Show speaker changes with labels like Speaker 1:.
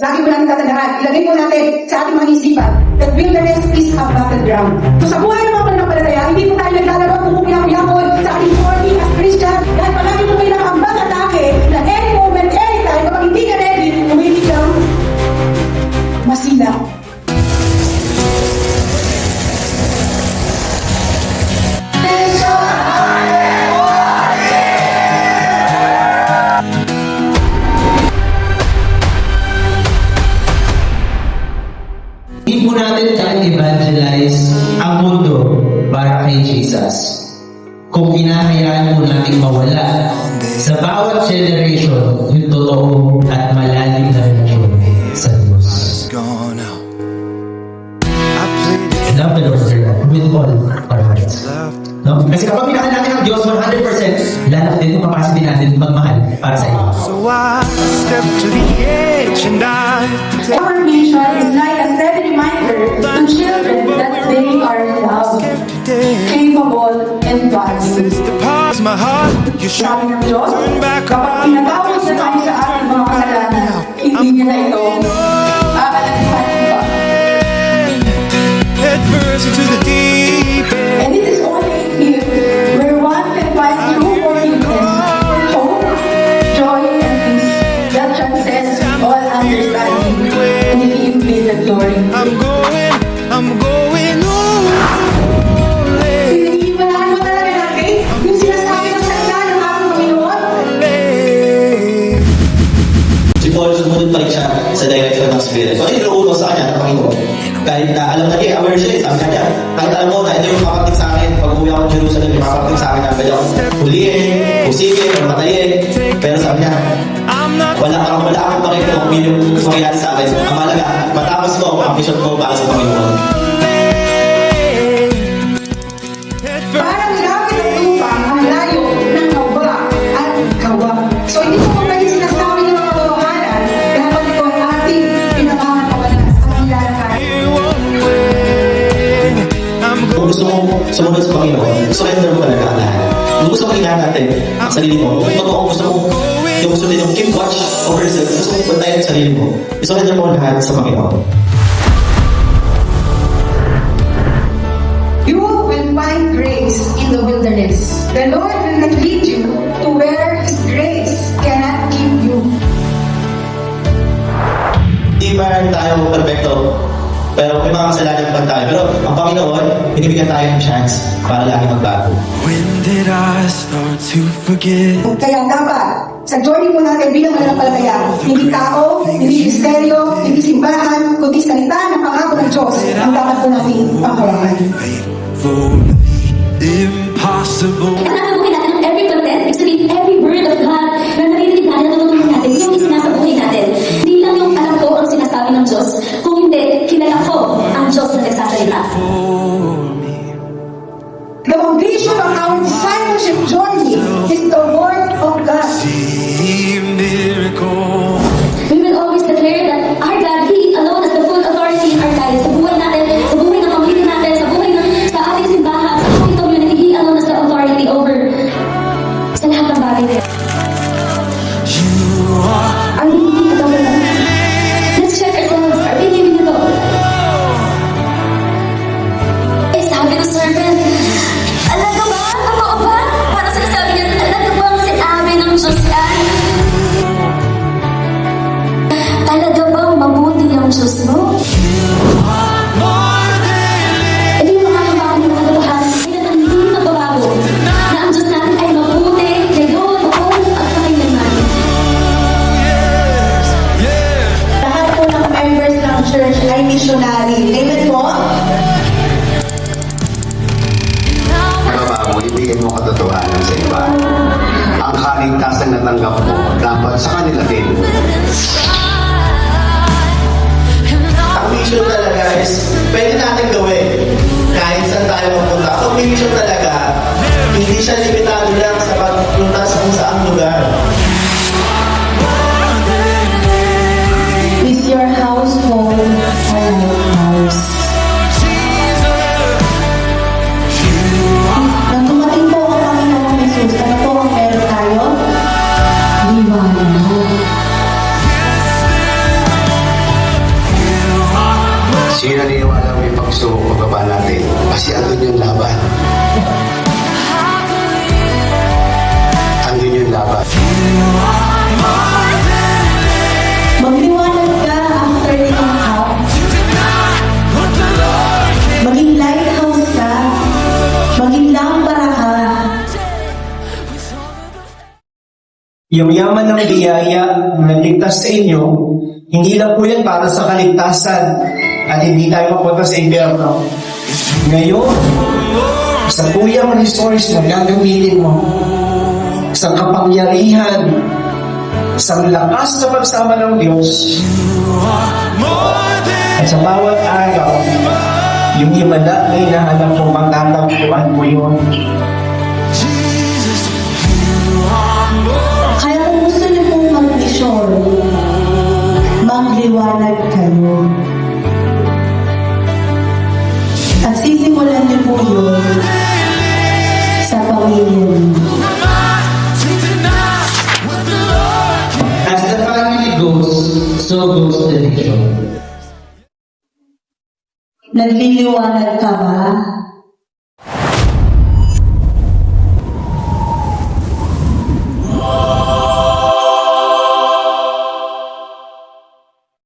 Speaker 1: lagi mo natin tatandaan, ilagay mo natin sa ating mga isipan that wilderness is a battleground. So sa buhay ng mga pananampalataya, hindi po tayo naglalaro kung pumiyak-yakon sa ating journey as Christian dahil palagi po kayo nakambang atake na any moment, anytime, kapag hindi ka ready, umibig kang masila.
Speaker 2: Hindi po natin kaya evangelize ang mundo para kay Jesus. Kung hinahayaan po natin mawala sa bawat generation yung totoo at malalim na relasyon sa Diyos. Love the Lord with all our hearts. No? Kasi kapag minahal natin ang Diyos 100%, lalak din kung mapasok din natin magmahal para sa iyo.
Speaker 3: So I step to the edge and
Speaker 1: Our mission is like a steady reminder to children that they are loved, capable, and valued.
Speaker 3: depart my heart. You should
Speaker 1: Sabi ng Diyos,
Speaker 3: turn back
Speaker 1: kapag
Speaker 3: around.
Speaker 1: pinatawag na tayo sa ating mga kasalanan, hindi niya na ito aalagpasan pa.
Speaker 3: Head first into the deep end.
Speaker 1: And it is only here where one can find true forgiveness, hope, joy, and peace that transcends all understanding. And to Him be the glory.
Speaker 3: I'm going on.
Speaker 1: Iniiwalaan mo talaga natin yung sinasabi ng salita ng ating Panginoon.
Speaker 4: Si Paul sumunod pa rin siya sa direction ng Spirit. So, inuutos sa kanya ng Panginoon. Kahit na alam na niya, aware siya, sabi niya, kahit alam mo na ito yung makapating sa akin, pag uwi ako ng Jerusalem, yung makapating sa akin na pwede akong huliin, pusigin, o matayin. Pero sabi niya,
Speaker 3: I'm not
Speaker 4: wala akong makikita kung yung mangyayari sa akin. Ang malaga, matapos ko ang mission ko para sa Panginoon.
Speaker 3: head first.
Speaker 1: Parang lapit ang lupa ang layo ng kawa at kawa. So hindi ko pwede sinasabi ng mga katotohanan dapat ito ang ating pinapangatawanan at nilalakad.
Speaker 3: You won't win. I'm
Speaker 4: Kung gusto mo sumunod sa Panginoon, surrender mo talaga ang lahat. Kung gusto mo ingatan natin ang sarili mo, kung totoo gusto mo yung sundin yung keep watch over yourself, gusto mo bantayan ang sarili mo, isurrender mo lahat sa Panginoon.
Speaker 1: You will find grace in the wilderness. The Lord will not lead you to where His grace cannot keep you.
Speaker 4: Hindi ba tayo perfecto? Pero may mga kasalanan pa tayo. Pero ang Panginoon, binibigyan tayo ng chance para lagi magbago.
Speaker 3: When did I start to forget?
Speaker 1: Kaya dapat, sa journey mo natin bilang mananampalataya, hindi tao, hindi misteryo, hindi simbahan, kundi salita ng pangako ng Diyos ang dapat po natin panghawakan.
Speaker 3: For the impossible.
Speaker 5: Nasasabuhay natin ang every content, ibig sabihin every word of God na naririnig natin, natutunan natin, yung isinasabuhay natin. Hindi lang yung alam ko ang sinasabi ng Diyos, kung hindi, kilala ko ang Diyos na nagsasalita.
Speaker 1: The foundation of our discipleship journey is the Word of God.
Speaker 3: See miracle.
Speaker 5: We will always declare that our God, He alone has the full authority in our lives. Sa buhay natin, sa buhay ng pamilya natin, sa ating simbahan, sa ating community, He alone has the authority over sa lahat ng bagay na yan.
Speaker 3: You are.
Speaker 5: Are we living ito? Let's check ourselves. Are we living ito? Eh, sabi ng servant, alaga ba? Totoo ba? Para sinasabi niya, alaga ba ang sinabi ng Diyos yan? Talaga bang mabuti ang Diyos mo?
Speaker 3: More than
Speaker 5: E di yung mga bagay ng katotohanan ay hindi nagbabago na ang Diyos natin ay mabuti, ngayon, noon, at pakailanman.
Speaker 1: Lahat po ng members ng church ay missionary. Amen po?
Speaker 6: Trabaho, ibigay mo katotohanan sa iba. Ang kaligtasan na tanggap mo, dapat sa kanila din.
Speaker 4: Ang mission talaga is, pwede natin gawin. Kahit saan tayo magpunta. Ang mission talaga, hindi siya limitado lang sa pagpunta sa kung saang lugar.
Speaker 1: Is your household a lighthouse? Nang dumating po ang Panginoong Jesus, ano po ang meron tayo? Liwanag.
Speaker 6: Sino naniniwala may pagsubok pagbaba natin? Kasi andun yung laban. Andun yung laban.
Speaker 1: Magliwanag ka after nitong half. Maging lighthouse ka. Maging lampara ka.
Speaker 7: Yung yaman ng biyaya na ligtas sa inyo, hindi lang po yan para sa kaligtasan at hindi tayo mapunta sa impyerno. Ngayon, sa tuyang resource na gagamitin mo, sa kapangyarihan, sa lakas na pagsama ng Diyos, at sa bawat araw, yung himala na hinahanap mo, magtatagpuan mo yun.
Speaker 1: Kaya kung gusto niyo pong mag-mission, magliwanag kayo. At sisimulan niyo po yun sa pamilya niyo.
Speaker 2: As the family goes, so goes the nation.
Speaker 1: Nagliliwanag ka ba?